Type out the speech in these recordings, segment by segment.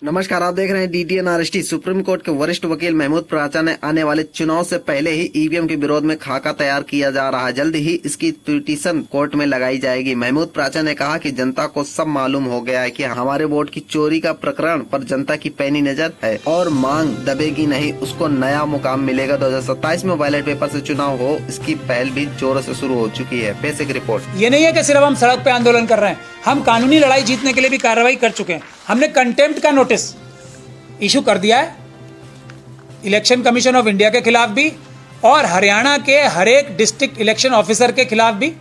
नमस्कार, आप देख रहे हैं DTN RST। सुप्रीम कोर्ट के वरिष्ठ वकील महमूद प्राचा ने आने वाले चुनाव से पहले ही ईवीएम के विरोध में खाका तैयार किया जा रहा है। जल्द ही इसकी पिटीशन कोर्ट में लगाई जाएगी। महमूद प्राचा ने कहा कि जनता को सब मालूम हो गया है कि हमारे वोट की चोरी का प्रकरण पर जनता की पैनी नजर है और मांग दबेगी नहीं, उसको नया मुकाम मिलेगा। 2027 में बैलेट पेपर से चुनाव हो, इसकी पहल भी जोरों से शुरू हो चुकी है। बेसिक रिपोर्ट ये नहीं है कि सिर्फ हम सड़क पे आंदोलन कर रहे हैं, हम कानूनी लड़ाई जीतने के लिए भी कार्रवाई कर चुके हैं। हमने कंटेम्प्ट का नोटिस इशू कर दिया है इलेक्शन कमीशन ऑफ इंडिया के खिलाफ भी और हरियाणा के हर एक डिस्ट्रिक्ट इलेक्शन ऑफिसर के खिलाफ भी,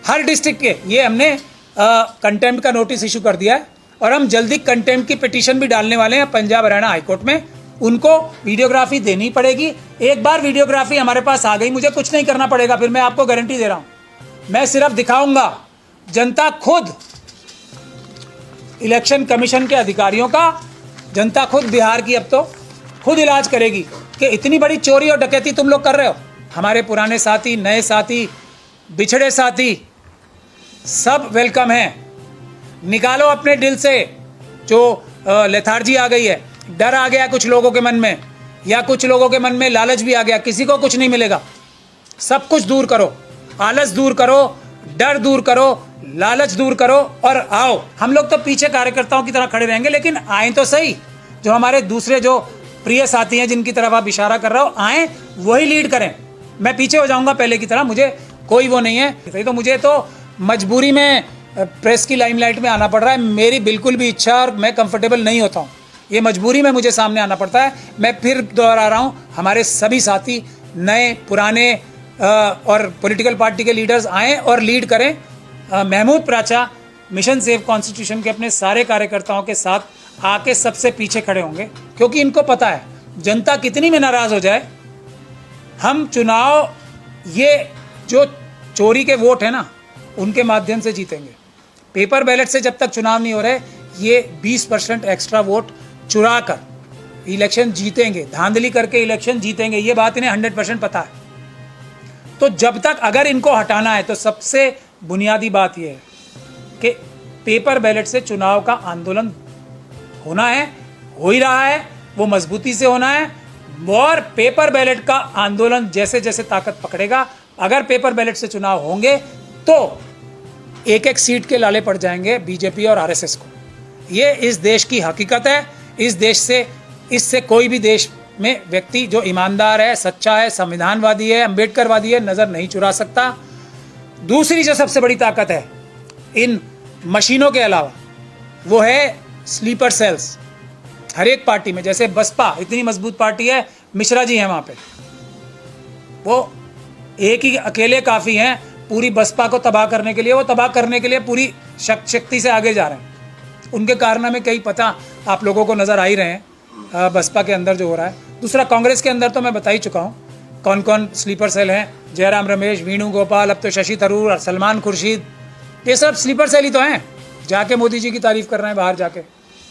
हर डिस्ट्रिक्ट के ये हमने कंटेम्प्ट का नोटिस इशू कर दिया है। और हम जल्दी कंटेम्प्ट की पिटीशन भी डालने वाले हैं पंजाब हरियाणा हाईकोर्ट में। उनको वीडियोग्राफी देनी पड़ेगी। एक बार वीडियोग्राफी हमारे पास आ गई, मुझे कुछ नहीं करना पड़ेगा, फिर मैं आपको गारंटी दे रहा हूं। मैं सिर्फ दिखाऊंगा, जनता खुद इलेक्शन कमीशन के अधिकारियों का, जनता खुद बिहार की अब तो खुद इलाज करेगी कि इतनी बड़ी चोरी और डकैती तुम लोग कर रहे हो। हमारे पुराने साथी, नए साथी, बिछड़े साथी सब वेलकम हैं। निकालो अपने दिल से जो लेथार्जी आ गई है, डर आ गया कुछ लोगों के मन में, या कुछ लोगों के मन में लालच भी आ गया। किसी को कुछ नहीं मिलेगा, सब कुछ दूर करो, आलस दूर करो, डर दूर करो, लालच दूर करो और आओ। हम लोग तो पीछे कार्यकर्ताओं की तरह खड़े रहेंगे, लेकिन आए तो सही। जो हमारे दूसरे जो प्रिय साथी हैं जिनकी तरफ आप इशारा कर रहे हो, आए वही लीड करें। मैं पीछे हो जाऊंगा पहले की तरह, मुझे कोई वो नहीं है। तो मुझे तो मजबूरी में प्रेस की लाइमलाइट में आना पड़ रहा है। मेरी बिल्कुल भी इच्छा और मैं कंफर्टेबल नहीं होता हूँ, ये मजबूरी में मुझे सामने आना पड़ता है। मैं फिर दोहरा रहा हूँ, हमारे सभी साथी नए पुराने और पॉलिटिकल पार्टी के लीडर्स आएँ और लीड करें। महमूद प्राचा मिशन सेव कॉन्स्टिट्यूशन के अपने सारे कार्यकर्ताओं के साथ आके सबसे पीछे खड़े होंगे, क्योंकि इनको पता है जनता कितनी में नाराज हो जाए, हम चुनाव ये जो चोरी के वोट है ना उनके माध्यम से जीतेंगे। पेपर बैलेट से जब तक चुनाव नहीं हो रहे, ये 20% एक्स्ट्रा वोट चुरा कर इलेक्शन जीतेंगे, धांधली करके इलेक्शन जीतेंगे। ये बात इन्हें 100% पता है। तो जब तक अगर इनको हटाना है तो सबसे बुनियादी बात यह है कि पेपर बैलेट से चुनाव का आंदोलन होना है, हो ही रहा है, वो मजबूती से होना है। और पेपर बैलेट का आंदोलन जैसे जैसे ताकत पकड़ेगा, अगर पेपर बैलेट से चुनाव होंगे तो एक एक सीट के लाले पड़ जाएंगे बीजेपी और आरएसएस को। ये इस देश की हकीकत है। इस देश से, इससे कोई भी देश में व्यक्ति जो ईमानदार है, सच्चा है, संविधानवादी है, अम्बेडकरवादी है, नजर नहीं चुरा सकता। दूसरी जो सबसे बड़ी ताकत है इन मशीनों के अलावा, वो है स्लीपर सेल्स। हर एक पार्टी में, जैसे बसपा इतनी मजबूत पार्टी है, मिश्रा जी हैं वहां पे, वो एक ही अकेले काफी हैं पूरी बसपा को तबाह करने के लिए। वो तबाह करने के लिए पूरी शक्ति से आगे जा रहे हैं। उनके कारनामे कई पता आप लोगों को नजर आ ही रहे हैं बसपा के अंदर जो हो रहा है। दूसरा, कांग्रेस के अंदर तो मैं बता ही चुका हूँ कौन कौन स्लीपर सेल हैं। जयराम रमेश, वीणु गोपाल, अब तो शशि थरूर और सलमान खुर्शीद, ये सब स्लीपर सेल ही तो हैं। जाके मोदी जी की तारीफ कर रहे हैं बाहर जाके,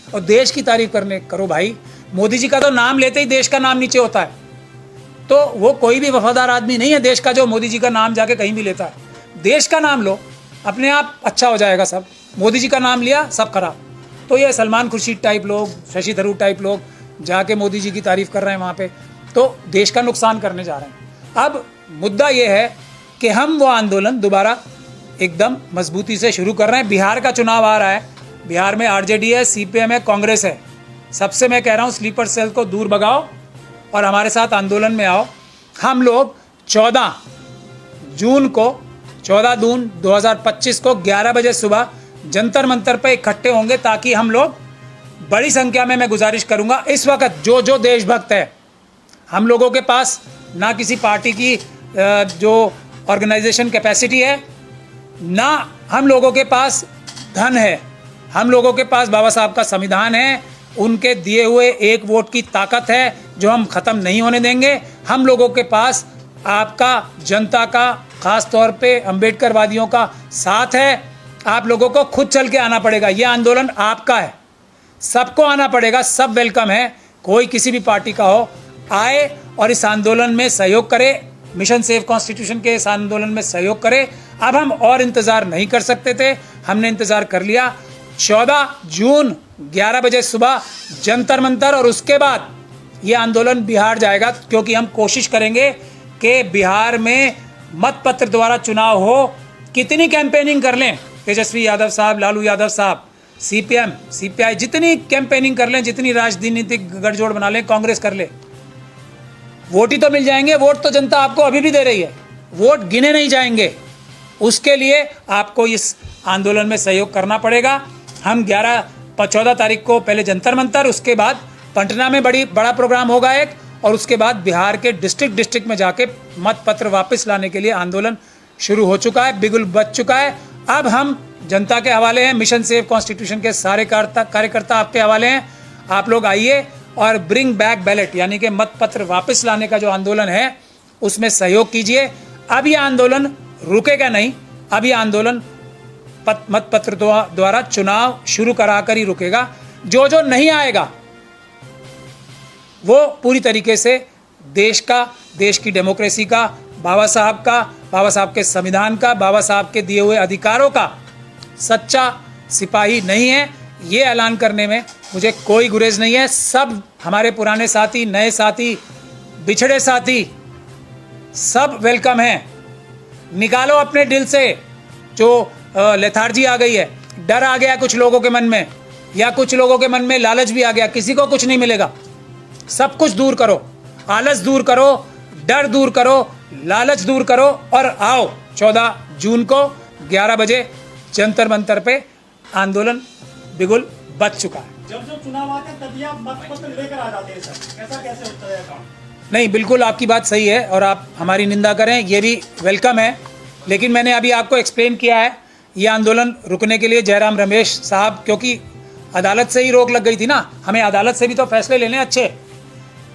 और देश की तारीफ करो भाई। मोदी जी का तो नाम लेते ही देश का नाम नीचे होता है। तो वो कोई भी वफादार आदमी नहीं है देश का जो मोदी जी का नाम जाके कहीं भी लेता है। देश का नाम लो, अपने आप अच्छा हो जाएगा सब। मोदी जी का नाम लिया, सब खराब। तो ये सलमान खुर्शीद टाइप लोग, शशि थरूर टाइप लोग जाके मोदी जी की तारीफ कर रहे हैं वहाँ पे, तो देश का नुकसान करने जा रहे हैं। अब मुद्दा ये है कि हम वो आंदोलन दोबारा एकदम मजबूती से शुरू कर रहे हैं। बिहार का चुनाव आ रहा है, बिहार में आरजेडी है, सीपीएम है, कांग्रेस है। सबसे मैं कह रहा हूँ स्लीपर सेल को दूर भगाओ और हमारे साथ आंदोलन में आओ। हम लोग 14 जून 2025 को 11 बजे सुबह जंतर मंतर पर इकट्ठे होंगे, ताकि हम लोग बड़ी संख्या में, मैं गुजारिश करूंगा इस वक्त जो देशभक्त है, हम लोगों के पास ना किसी पार्टी की जो ऑर्गेनाइजेशन कैपेसिटी है, ना हम लोगों के पास धन है, हम लोगों के पास बाबा साहब का संविधान है, उनके दिए हुए एक वोट की ताकत है जो हम ख़त्म नहीं होने देंगे। हम लोगों के पास आपका, जनता का, ख़ास तौर पे अम्बेडकरवादियों का साथ है। आप लोगों को खुद चल के आना पड़ेगा। ये आंदोलन आपका है, सबको आना पड़ेगा, सब वेलकम है। कोई किसी भी पार्टी का हो, आए और इस आंदोलन में सहयोग करे, मिशन सेव कॉन्स्टिट्यूशन के इस आंदोलन में सहयोग करे। अब हम और इंतज़ार नहीं कर सकते थे, हमने इंतज़ार कर लिया। 14 जून 11 बजे सुबह जंतर मंतर, और उसके बाद ये आंदोलन बिहार जाएगा, क्योंकि हम कोशिश करेंगे कि बिहार में मत पत्र द्वारा चुनाव हो। कितनी कैंपेनिंग कर लें तेजस्वी यादव साहब, लालू यादव साहब, सीपीएम, सीपीआई, जितनी कैंपेनिंग कर लें, जितनी राजनीतिक गठजोड़ बना लें, कांग्रेस कर ले, वोट ही तो मिल जाएंगे। वोट तो जनता आपको अभी भी दे रही है, वोट गिने नहीं जाएंगे। उसके लिए आपको इस आंदोलन में सहयोग करना पड़ेगा। हम 14 तारीख को पहले जंतर मंतर, उसके बाद पटना में बड़ा प्रोग्राम होगा एक, और उसके बाद बिहार के डिस्ट्रिक्ट में जाके मत पत्र वापस लाने के लिए आंदोलन शुरू हो चुका है, बिगुल बज चुका है। अब हम जनता के हवाले हैं, मिशन सेव कॉन्स्टिट्यूशन के सारे कार्यकर्ता आपके हवाले हैं। आप लोग आइए और ब्रिंग बैक बैलेट, यानी कि मत पत्र वापस लाने का जो आंदोलन है उसमें सहयोग कीजिए। अब यह आंदोलन रुकेगा नहीं, अब यह आंदोलन मत पत्र द्वारा चुनाव शुरू कराकर ही रुकेगा। जो जो नहीं आएगा वो पूरी तरीके से देश की डेमोक्रेसी का, बाबा साहब के संविधान का, बाबा साहब के दिए हुए अधिकारों का सच्चा सिपाही नहीं है। ये ऐलान करने में मुझे कोई गुरेज नहीं है। सब हमारे पुराने साथी, नए साथी, बिछड़े साथी, सब वेलकम हैं। निकालो अपने दिल से जो लेथार्जी आ गई है, डर आ गया कुछ लोगों के मन में, या कुछ लोगों के मन में लालच भी आ गया। किसी को कुछ नहीं मिलेगा, सब कुछ दूर करो, आलस दूर करो, डर दूर करो, लालच दूर करो, और आओ 14 जून को 11 बजे जंतर मंतर पे आंदोलन बिगुल बच चुका है। जब चुनाव आते हैं तभी आप मत पत्र लेकर आ जाते हैं सर, ऐसा कैसे होता है काम? नहीं, बिल्कुल आपकी बात सही है और आप हमारी निंदा करें ये भी वेलकम है, लेकिन मैंने अभी आपको एक्सप्लेन किया है ये आंदोलन रुकने के लिए जयराम रमेश साहब, क्योंकि अदालत से ही रोक लग गई थी ना, हमें अदालत से भी तो फैसले लेने अच्छे,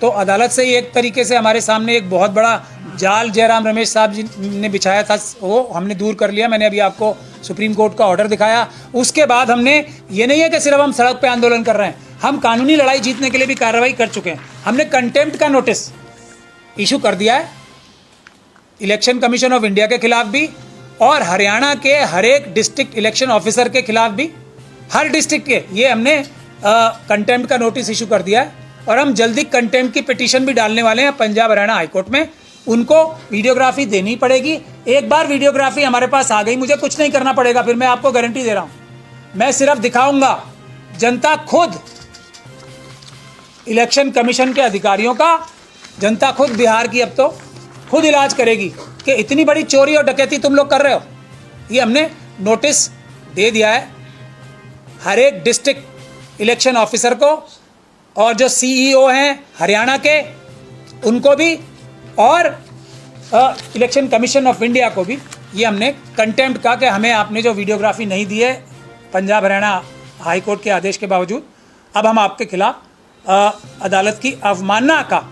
तो अदालत से ही एक तरीके से हमारे सामने एक बहुत बड़ा जाल जयराम रमेश साहब जी ने बिछाया था, वो हमने दूर कर लिया। मैंने अभी आपको सुप्रीम कोर्ट का ऑर्डर दिखाया। उसके बाद हमने, ये नहीं है कि सिर्फ हम सड़क पे आंदोलन कर रहे हैं, हम कानूनी लड़ाई जीतने के लिए भी कार्रवाई कर चुके हैं। हमने कंटेम्प्ट का नोटिस इशू कर दिया है इलेक्शन कमीशन ऑफ इंडिया के खिलाफ भी, और हरियाणा के हर एक डिस्ट्रिक्ट इलेक्शन ऑफिसर के खिलाफ भी, हर डिस्ट्रिक्ट के, ये हमने कंटेम्प्ट का नोटिस इशू कर दिया है। और हम जल्दी कंटेम्प्ट की पिटीशन भी डालने वाले हैं पंजाब हरियाणा हाईकोर्ट में। उनको वीडियोग्राफी देनी पड़ेगी। एक बार वीडियोग्राफी हमारे पास आ गई, मुझे कुछ नहीं करना पड़ेगा, फिर मैं आपको गारंटी दे रहा हूं। मैं सिर्फ दिखाऊंगा, जनता खुद, इलेक्शन कमीशन के अधिकारियों का, जनता खुद बिहार की अब तो खुद इलाज करेगी कि इतनी बड़ी चोरी और डकैती तुम लोग कर रहे हो। ये हमने नोटिस दे दिया है हर एक डिस्ट्रिक्ट इलेक्शन ऑफिसर को, और जो सीईओ हैं हरियाणा के उनको भी, और इलेक्शन कमीशन ऑफ इंडिया को भी। ये हमने कंटेम्प्ट का कि हमें आपने जो वीडियोग्राफी नहीं दी है पंजाब हरियाणा हाई कोर्ट के आदेश के बावजूद, अब हम आपके खिलाफ अदालत की अवमानना का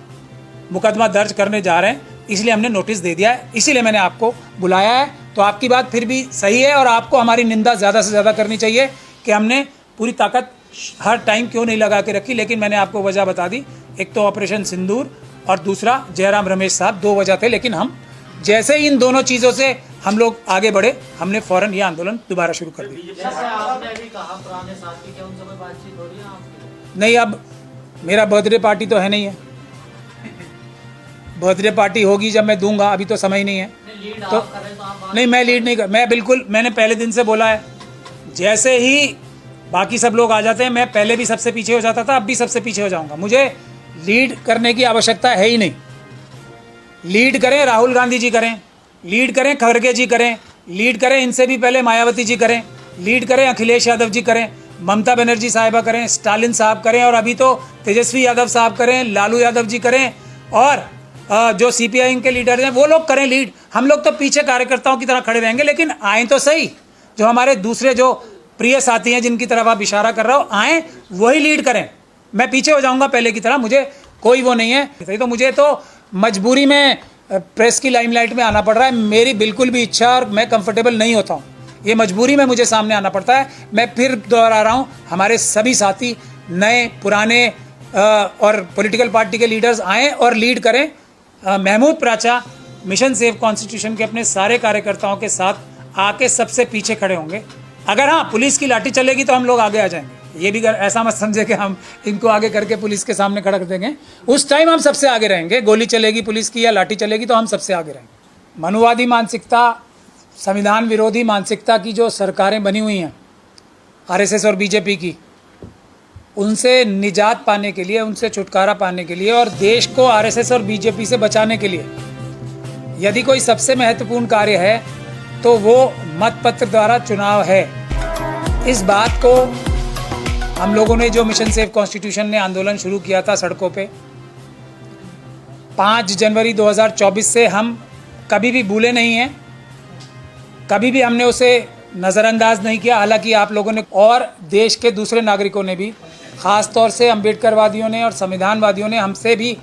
मुकदमा दर्ज करने जा रहे हैं, इसलिए हमने नोटिस दे दिया है, इसीलिए मैंने आपको बुलाया है। तो आपकी बात फिर भी सही है, और आपको हमारी निंदा ज़्यादा से ज़्यादा करनी चाहिए कि हमने पूरी ताकत हर टाइम क्यों नहीं लगा के रखी। लेकिन मैंने आपको वजह बता दी, एक तो ऑपरेशन सिंदूर और दूसरा जयराम रमेश साहब, 2 वजह थे। लेकिन हम जैसे ही इन दोनों चीज़ों से हम लोग आगे बढ़े, हमने फौरन ये आंदोलन दोबारा शुरू कर दिया। आपने अभी कहा पुराने साथी, क्या उनसे कोई बातचीत हो रही है आपकी? नहीं, अब मेरा बर्थडे पार्टी तो है नहीं है, बर्थडे पार्टी होगी जब मैं दूंगा, अभी तो समय ही नहीं है। तो नहीं, मैं लीड नहीं कर, मैं बिल्कुल, मैंने पहले दिन से बोला है, जैसे ही बाकी सब लोग आ जाते हैं, मैं पहले भी सबसे पीछे हो जाता था, अब भी सबसे पीछे हो जाऊंगा। मुझे लीड करने की आवश्यकता है ही नहीं। लीड करें राहुल गांधी जी करें, लीड करें खड़गे जी करें, लीड करें इनसे भी पहले मायावती जी करें, लीड करें अखिलेश यादव जी करें, ममता बनर्जी साहिबा करें, स्टालिन साहब करें, और अभी तो तेजस्वी यादव साहब करें, लालू यादव जी करें, और जो सीपीआई के लीडर हैं वो लोग करें लीड। हम लोग तो पीछे कार्यकर्ताओं की तरह खड़े रहेंगे, लेकिन आए तो सही, जो हमारे दूसरे जो प्रिय साथी हैं जिनकी तरफ आप इशारा कर रहे हो, आए वही लीड करें। मैं पीछे हो जाऊंगा पहले की तरह, मुझे कोई वो नहीं है। तो मुझे तो मजबूरी में प्रेस की लाइमलाइट में आना पड़ रहा है, मेरी बिल्कुल भी इच्छा और मैं कंफर्टेबल नहीं होता हूँ, ये मजबूरी में मुझे सामने आना पड़ता है। मैं फिर दोहरा रहा हूँ, हमारे सभी साथी नए पुराने और पॉलिटिकल पार्टी के लीडर्स आएँ और लीड करें। महमूद प्राचा मिशन सेव कॉन्स्टिट्यूशन के अपने सारे कार्यकर्ताओं के साथ आके सबसे पीछे खड़े होंगे, अगर हाँ पुलिस की लाठी चलेगी तो हम लोग आगे आ जाएंगे, ये भी ऐसा मत समझे कि हम इनको आगे करके पुलिस के सामने खड़ा कर देंगे। उस टाइम हम सबसे आगे रहेंगे, गोली चलेगी पुलिस की या लाठी चलेगी तो हम सबसे आगे रहेंगे। मनुवादी मानसिकता, संविधान विरोधी मानसिकता की जो सरकारें बनी हुई हैं आरएसएस और बीजेपी की, उनसे निजात पाने के लिए, उनसे छुटकारा पाने के लिए और देश को आरएसएस और बीजेपी से बचाने के लिए यदि कोई सबसे महत्वपूर्ण कार्य है तो वो मतपत्र द्वारा चुनाव है। इस बात को हम लोगों ने, जो मिशन सेव कॉन्स्टिट्यूशन ने आंदोलन शुरू किया था सड़कों पे 5 जनवरी 2024 से, हम कभी भी भूले नहीं हैं, कभी भी हमने उसे नज़रअंदाज नहीं किया। हालांकि आप लोगों ने और देश के दूसरे नागरिकों ने भी, ख़ास तौर से अम्बेडकरवादियों ने और संविधानवादियों ने हमसे भी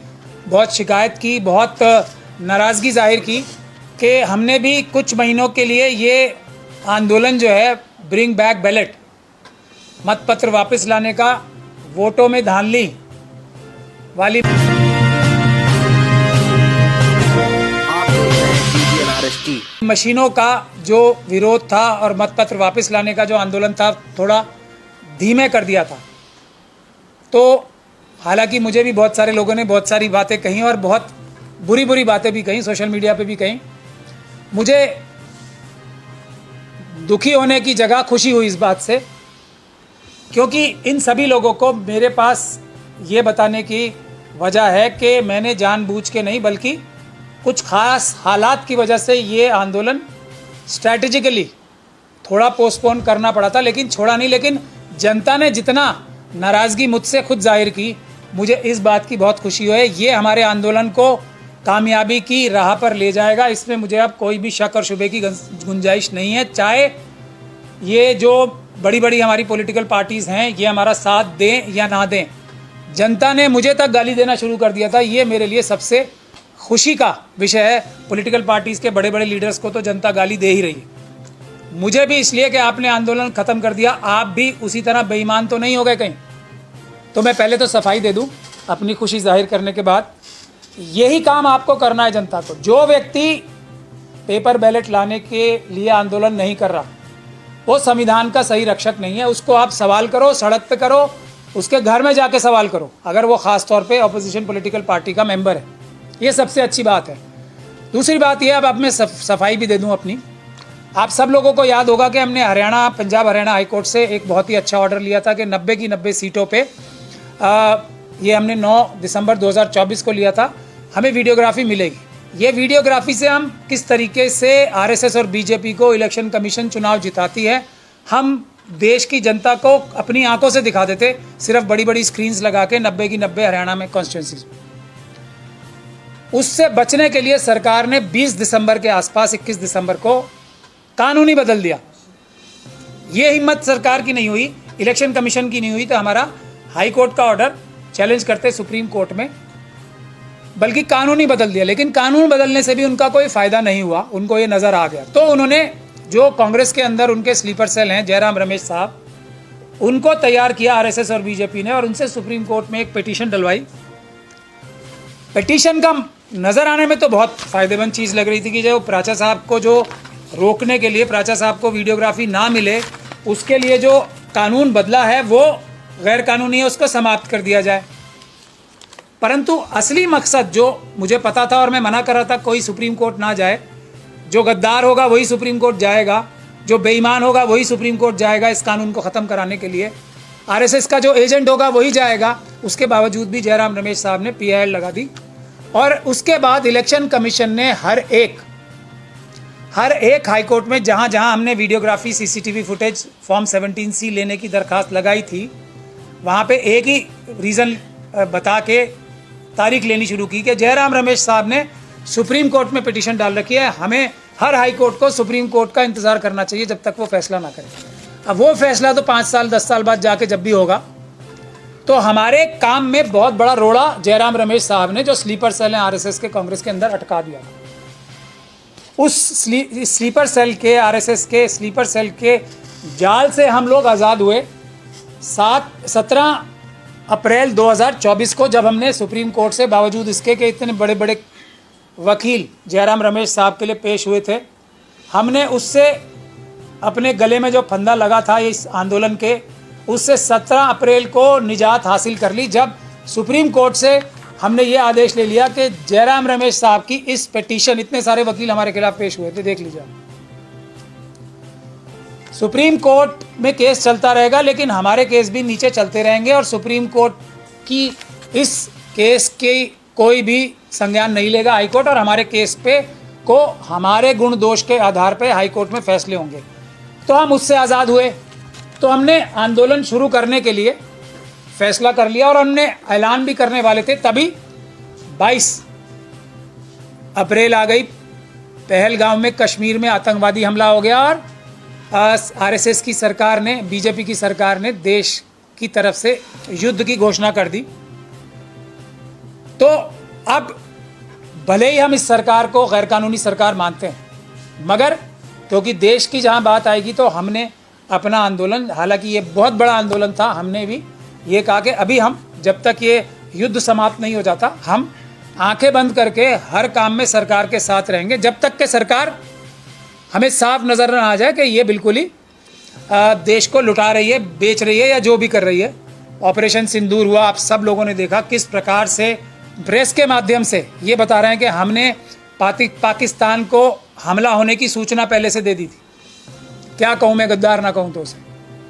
बहुत शिकायत की, बहुत नाराज़गी जाहिर की कि हमने भी कुछ महीनों के लिए ये आंदोलन जो है ब्रिंग बैक बैलेट, मतपत्र वापस लाने का, वोटों में धांधली वाली मशीनों का जो विरोध था और मतपत्र वापस लाने का जो आंदोलन था, थोड़ा धीमे कर दिया था। तो हालांकि मुझे भी बहुत सारे लोगों ने बहुत सारी बातें कही और बहुत बुरी बुरी बातें भी कही, सोशल मीडिया पे भी कही। मुझे दुखी होने की जगह खुशी हुई इस बात से, क्योंकि इन सभी लोगों को मेरे पास ये बताने की वजह है कि मैंने जानबूझ के नहीं, बल्कि कुछ ख़ास हालात की वजह से ये आंदोलन स्ट्रैटेजिकली थोड़ा पोस्टपोन करना पड़ा था, लेकिन छोड़ा नहीं। लेकिन जनता ने जितना नाराज़गी मुझसे खुद जाहिर की, मुझे इस बात की बहुत खुशी है। ये हमारे आंदोलन को कामयाबी की राह पर ले जाएगा, इसमें मुझे अब कोई भी शक और शुबे की गुंजाइश नहीं है। चाहे ये जो बड़ी बड़ी हमारी पॉलिटिकल पार्टीज़ हैं ये हमारा साथ दें या ना दें, जनता ने मुझे तक गाली देना शुरू कर दिया था, ये मेरे लिए सबसे खुशी का विषय है। पॉलिटिकल पार्टीज़ के बड़े बड़े लीडर्स को तो जनता गाली दे ही रही है, मुझे भी इसलिए कि आपने आंदोलन ख़त्म कर दिया। आप भी उसी तरह बेईमान तो नहीं हो गए कहीं। तो मैं पहले तो सफाई दे दूं अपनी खुशी जाहिर करने के बाद, यही काम आपको करना है जनता को। जो व्यक्ति पेपर बैलेट लाने के लिए आंदोलन नहीं कर रहा, वो संविधान का सही रक्षक नहीं है। उसको आप सवाल करो, सड़क पे करो, उसके घर में जाके सवाल करो, अगर वो ख़ास तौर पे अपोजिशन पॉलिटिकल पार्टी का मेंबर है। ये सबसे अच्छी बात है। दूसरी बात ये, अब मैं सफाई भी दे दूं अपनी। आप सब लोगों को याद होगा कि हमने पंजाब हरियाणा हाई कोर्ट से एक बहुत ही अच्छा ऑर्डर लिया था कि 90 की 90 सीटों पे, ये हमने 9 दिसंबर 2024 को लिया था, हमें वीडियोग्राफी मिलेगी। ये वीडियोग्राफी से हम किस तरीके से आरएसएस और बीजेपी को इलेक्शन कमीशन चुनाव जिताती है, हम देश की जनता को अपनी आंखों से दिखा देते, सिर्फ बड़ी बड़ी स्क्रीन्स लगा के 90 की 90 हरियाणा में कॉन्स्टिट्यूंसीज। उससे बचने के लिए सरकार ने 20 दिसंबर के आसपास 21 दिसंबर को कानूनी बदल दिया। ये हिम्मत सरकार की नहीं हुई, इलेक्शन कमीशन की नहीं हुई, तो हमारा हाई कोर्ट का ऑर्डर चैलेंज करते सुप्रीम कोर्ट में, बल्कि कानूनी बदल दिया। लेकिन कानून बदलने से भी उनका कोई फ़ायदा नहीं हुआ, उनको ये नज़र आ गया। तो उन्होंने, जो कांग्रेस के अंदर उनके स्लीपर सेल हैं जयराम रमेश साहब, उनको तैयार किया आरएसएस और बीजेपी ने, और उनसे सुप्रीम कोर्ट में एक पिटीशन डलवाई। पिटीशन का नज़र आने में तो बहुत फ़ायदेमंद चीज़ लग रही थी कि जो प्राचा साहब को, जो रोकने के लिए प्राचा साहब को वीडियोग्राफी ना मिले, उसके लिए जो कानून बदला है वो गैर कानूनी है, उसको समाप्त कर दिया जाए। परंतु असली मकसद जो मुझे पता था और मैं मना कर रहा था, कोई सुप्रीम कोर्ट ना जाए, जो गद्दार होगा वही सुप्रीम कोर्ट जाएगा, जो बेईमान होगा वही सुप्रीम कोर्ट जाएगा इस कानून को ख़त्म कराने के लिए, आरएसएस का जो एजेंट होगा वही जाएगा। उसके बावजूद भी जयराम रमेश साहब ने पीआईएल लगा दी। और उसके बाद इलेक्शन कमीशन ने हर एक हाई कोर्ट में जहाँ जहाँ हमने videography, CCTV footage, form 17C लेने की दरखास्त लगाई थी, वहाँ पे एक ही रीज़न बता के तारीख लेनी शुरू की कि जयराम रमेश साहब ने सुप्रीम कोर्ट में पिटीशन डाल रखी है, हमें हर हाई कोर्ट को सुप्रीम कोर्ट का इंतज़ार करना चाहिए जब तक वो फैसला ना करे। अब वो फैसला तो 5 साल 10 साल बाद जाके जब भी होगा। तो हमारे काम में बहुत बड़ा रोड़ा जयराम रमेश साहब ने, जो स्लीपर सेल हैं आरएसएस के, कांग्रेस के अंदर अटका दिया। उस स्लीपर सेल के, आरएसएस के स्लीपर सेल के जाल से हम लोग आज़ाद हुए 17 अप्रैल 2024 को, जब हमने सुप्रीम कोर्ट से, बावजूद इसके कि इतने बड़े बड़े वकील जयराम रमेश साहब के लिए पेश हुए थे, हमने उससे अपने गले में जो फंदा लगा था इस आंदोलन के, उससे 17 अप्रैल को निजात हासिल कर ली, जब सुप्रीम कोर्ट से हमने ये आदेश ले लिया कि जयराम रमेश साहब की इस पिटीशन, इतने सारे वकील हमारे खिलाफ पेश हुए थे, देख लीजिए, सुप्रीम कोर्ट में केस चलता रहेगा, लेकिन हमारे केस भी नीचे चलते रहेंगे और सुप्रीम कोर्ट की इस केस की कोई भी संज्ञान नहीं लेगा हाईकोर्ट, और हमारे केस पे को हमारे गुण दोष के आधार पे हाईकोर्ट में फैसले होंगे। तो हम उससे आज़ाद हुए, तो हमने आंदोलन शुरू करने के लिए फैसला कर लिया और हमने ऐलान भी करने वाले थे। तभी 22 अप्रैल आ गई, पहलगाम में कश्मीर में आतंकवादी हमला हो गया और आरएसएस की सरकार ने, बीजेपी की सरकार ने देश की तरफ से युद्ध की घोषणा कर दी। तो अब भले ही हम इस सरकार को गैरकानूनी सरकार मानते हैं, मगर क्योंकि देश की जहां बात आएगी तो हमने अपना आंदोलन, हालांकि ये बहुत बड़ा आंदोलन था, हमने भी ये कहा कि अभी हम, जब तक ये युद्ध समाप्त नहीं हो जाता, हम आंखें बंद करके हर काम में सरकार के साथ रहेंगे, जब तक कि सरकार हमें साफ नज़र न आ जाए कि ये बिल्कुल ही देश को लुटा रही है, बेच रही है या जो भी कर रही है। ऑपरेशन सिंदूर हुआ, आप सब लोगों ने देखा किस प्रकार से प्रेस के माध्यम से ये बता रहे हैं कि हमने पाकिस्तान को हमला होने की सूचना पहले से दे दी थी। क्या कहूँ मैं, गद्दार ना कहूँ तो उसे,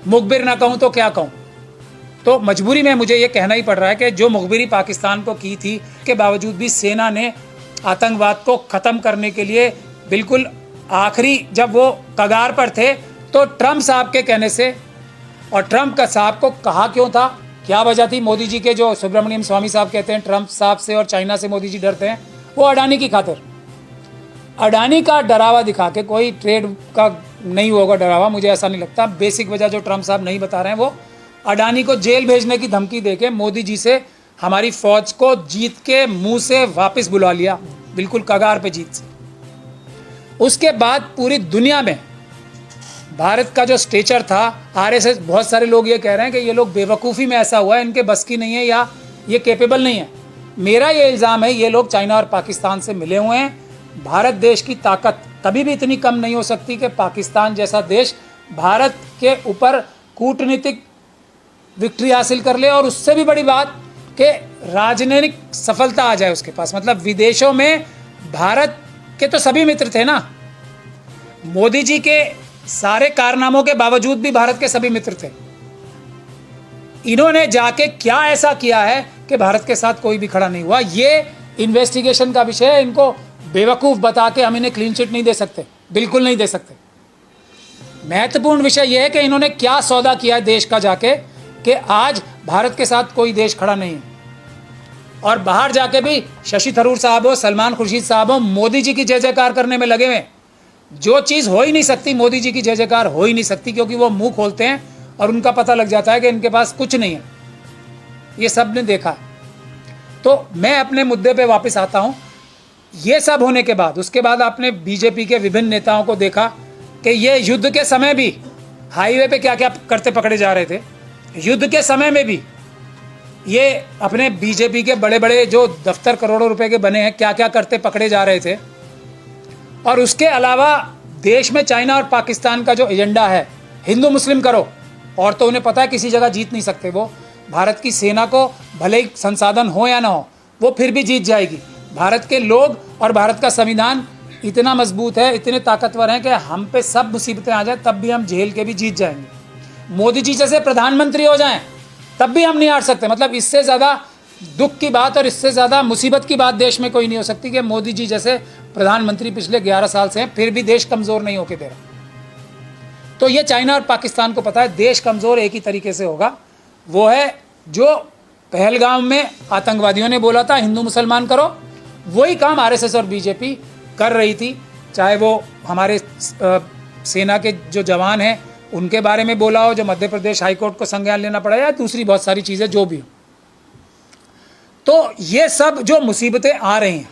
मुखबिर ना कहूँ तो क्या कहूँ। तो मजबूरी में मुझे ये कहना ही पड़ रहा है कि जो मुखबिरी पाकिस्तान को की थी के बावजूद भी सेना ने आतंकवाद को ख़त्म करने के लिए बिल्कुल आखिरी, जब वो कगार पर थे, तो ट्रंप साहब के कहने से, और ट्रंप का साहब को कहा क्यों था, क्या वजह थी, मोदी जी के जो सुब्रमण्यम स्वामी साहब कहते हैं ट्रंप साहब से और चाइना से मोदी जी डरते हैं, वो अडानी की खातिर, अडानी का डरावा दिखा के, कोई ट्रेड का नहीं होगा डरावा, मुझे ऐसा नहीं लगता। बेसिक वजह जो ट्रंप साहब नहीं बता रहे हैं, वो अडानी को जेल भेजने की धमकी देके मोदी जी से हमारी फौज को जीत के मुंह से वापस बुला लिया, बिल्कुल कगार पे जीत से। उसके बाद पूरी दुनिया में भारत का जो स्टेचर था, आरएसएस, बहुत सारे लोग ये कह रहे हैं कि ये लोग बेवकूफ़ी में ऐसा हुआ है, इनके बस की नहीं है या ये कैपेबल नहीं है। मेरा ये इल्ज़ाम है, ये लोग चाइना और पाकिस्तान से मिले हुए हैं। भारत देश की ताकत कभी भी इतनी कम नहीं हो सकती कि पाकिस्तान जैसा देश भारत के ऊपर कूटनीतिक विक्ट्री हासिल कर ले, और उससे भी बड़ी बात कि राजनीतिक सफलता आ जाए उसके पास। मतलब विदेशों में भारत के तो सभी मित्र थे ना, मोदी जी के सारे कारनामों के बावजूद भी भारत के सभी मित्र थे। इन्होंने जाके क्या ऐसा किया है कि भारत के साथ कोई भी खड़ा नहीं हुआ, ये इन्वेस्टिगेशन का विषय है। इनको बेवकूफ़ बता के हम इन्हें क्लीन चिट नहीं दे सकते, बिल्कुल नहीं दे सकते। महत्वपूर्ण विषय यह है कि इन्होंने क्या सौदा किया है देश का जाके, कि आज भारत के साथ कोई देश खड़ा नहीं है। और बाहर जाके भी शशि थरूर साहब हो, सलमान खुर्शीद साहब हो, मोदी जी की जय जयकार करने में लगे हुए। जो चीज़ हो ही नहीं सकती, मोदी जी की जय जयकार हो ही नहीं सकती, क्योंकि वो मुंह खोलते हैं और उनका पता लग जाता है कि इनके पास कुछ नहीं है। ये सब ने देखा। तो मैं अपने मुद्दे पे वापस आता हूँ। ये सब होने के बाद, उसके बाद आपने बीजेपी के विभिन्न नेताओं को देखा कि ये युद्ध के समय भी हाईवे पे क्या क्या करते पकड़े जा रहे थे। युद्ध के समय में भी ये अपने बीजेपी के बड़े बड़े जो दफ्तर करोड़ों रुपए के बने हैं, क्या क्या करते पकड़े जा रहे थे। और उसके अलावा देश में चाइना और पाकिस्तान का जो एजेंडा है, हिंदू मुस्लिम करो, और तो उन्हें पता है किसी जगह जीत नहीं सकते वो। भारत की सेना को भले ही संसाधन हो या ना हो, वो फिर भी जीत जाएगी। भारत के लोग और भारत का संविधान इतना मजबूत है, इतने ताकतवर हैं कि हम पे सब मुसीबतें आ जाए तब भी हम झेल के भी जीत जाएंगे। मोदी जी जैसे प्रधानमंत्री हो जाएं तब भी हम नहीं हार सकते। मतलब इससे ज़्यादा दुख की बात और इससे ज़्यादा मुसीबत की बात देश में कोई नहीं हो सकती कि मोदी जी जैसे प्रधानमंत्री पिछले 11 साल से हैं, फिर भी देश कमज़ोर नहीं होके दे रहा। तो ये चाइना और पाकिस्तान को पता है देश कमज़ोर एक ही तरीके से होगा, वो है जो पहलगाम में आतंकवादियों ने बोला था हिंदू मुसलमान करो, वही काम आरएसएस और बीजेपी कर रही थी। चाहे वो हमारे सेना के जो जवान हैं उनके बारे में बोला हो, जो मध्य प्रदेश हाईकोर्ट को संज्ञान लेना पड़ा, या दूसरी बहुत सारी चीज़ें जो भी हो। तो ये सब जो मुसीबतें आ रही हैं,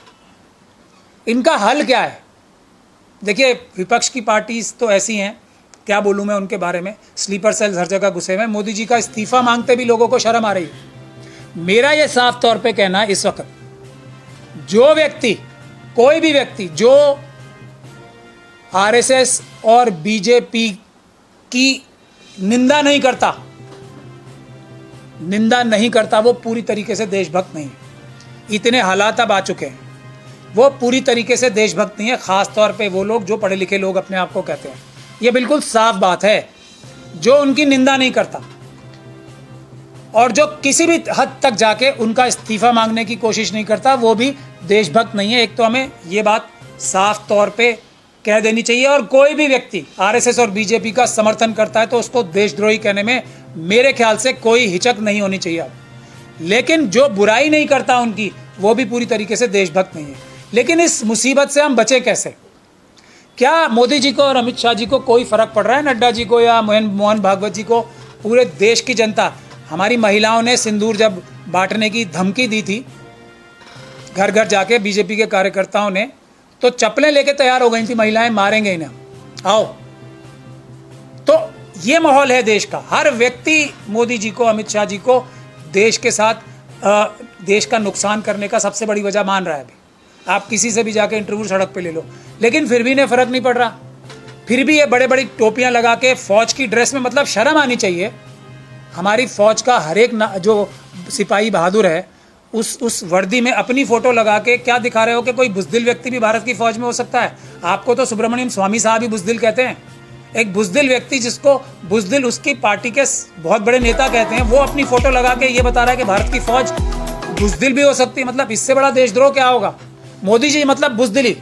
इनका हल क्या है? देखिए, विपक्ष की पार्टीज तो ऐसी हैं, क्या बोलूँ मैं उनके बारे में, स्लीपर सेल्स हर जगह घुसे हुए हैं। मोदी जी का इस्तीफा मांगते भी लोगों को शर्म आ रही है। मेरा ये साफ तौर पे कहना है, इस वक्त जो व्यक्ति, कोई भी व्यक्ति जो आरएसएस और बीजेपी की निंदा नहीं करता, वो पूरी तरीके से देशभक्त नहीं है। इतने हालात अब आ चुके हैं, वो पूरी तरीके से देशभक्त नहीं है। खास तौर पे वो लोग जो पढ़े लिखे लोग अपने आप को कहते हैं, ये बिल्कुल साफ बात है। जो उनकी निंदा नहीं करता और जो किसी भी हद तक जाके उनका इस्तीफा मांगने की कोशिश नहीं करता, वो भी देशभक्त नहीं है। एक तो हमें ये बात साफ तौर पे कह देनी चाहिए। और कोई भी व्यक्ति आरएसएस और बीजेपी का समर्थन करता है तो उसको देशद्रोही कहने में मेरे ख्याल से कोई हिचक नहीं होनी चाहिए अब। लेकिन जो बुराई नहीं करता उनकी, वो भी पूरी तरीके से देशभक्त नहीं है। लेकिन इस मुसीबत से हम बचे कैसे? क्या मोदी जी को और अमित शाह जी को कोई फर्क पड़ रहा है, नड्डा जी को या मोहन भागवत जी को? पूरे देश की जनता, हमारी महिलाओं ने सिंदूर जब बांटने की धमकी दी थी घर घर जाके बीजेपी के कार्यकर्ताओं ने, तो चप्पलें लेके तैयार हो गई थी महिलाएं, मारेंगे इन्हें, आओ। तो ये माहौल है देश का। हर व्यक्ति मोदी जी को, अमित शाह जी को देश के साथ देश का नुकसान करने का सबसे बड़ी वजह मान रहा है। अभी आप किसी से भी जाके इंटरव्यू सड़क पे ले लो, लेकिन फिर भी इन्हें फर्क नहीं पड़ रहा। फिर भी ये बड़े बड़ी टोपियां लगा के फौज की ड्रेस में, मतलब शर्म आनी चाहिए। हमारी फौज का हर एक जो सिपाही बहादुर है, उस वर्दी में अपनी फोटो लगा के क्या दिखा रहे हो कि कोई बुज़दिल व्यक्ति भी भारत की फौज में हो सकता है? आपको तो सुब्रमण्यम स्वामी साहब ही बुज़दिल कहते हैं। एक बुज़दिल व्यक्ति, जिसको बुज़दिल उसकी पार्टी के बहुत बड़े नेता कहते हैं, वो अपनी फोटो लगा के ये बता रहा है कि भारत की फौज बुज़दिल भी हो सकती है। मतलब इससे बड़ा देशद्रोह क्या होगा? मोदी जी मतलब बुज़दिली,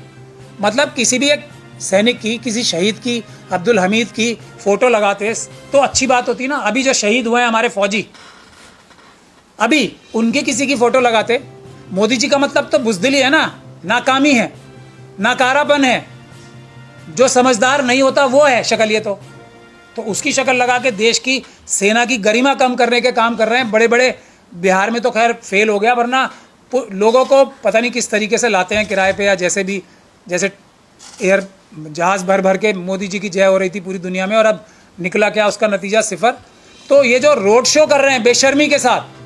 मतलब किसी भी एक सैनिक की, किसी शहीद की, अब्दुल हमीद की फोटो लगाते तो अच्छी बात होती ना। अभी जो शहीद हुए हैं हमारे फौजी, अभी उनके किसी की फोटो लगाते। मोदी जी का मतलब तो बुज़दिली है ना, नाकामी है, नाकारापन है। जो समझदार नहीं होता वो है शक्ल ये तो उसकी शक्ल लगा के देश की सेना की गरिमा कम करने के काम कर रहे हैं। बड़े बड़े बिहार में तो खैर फेल हो गया, वरना लोगों को पता नहीं किस तरीके से लाते हैं किराए पे, या जैसे एयर जहाज़ भर भर के मोदी जी की जय हो रही थी पूरी दुनिया में, और अब निकला क्या उसका नतीजा? सिफर। तो ये जो रोड शो कर रहे हैं बेशर्मी के साथ,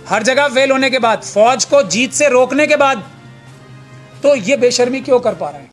हर जगह फेल होने के बाद, फौज को जीत से रोकने के बाद, तो ये बेशर्मी क्यों कर पा रहे हैं?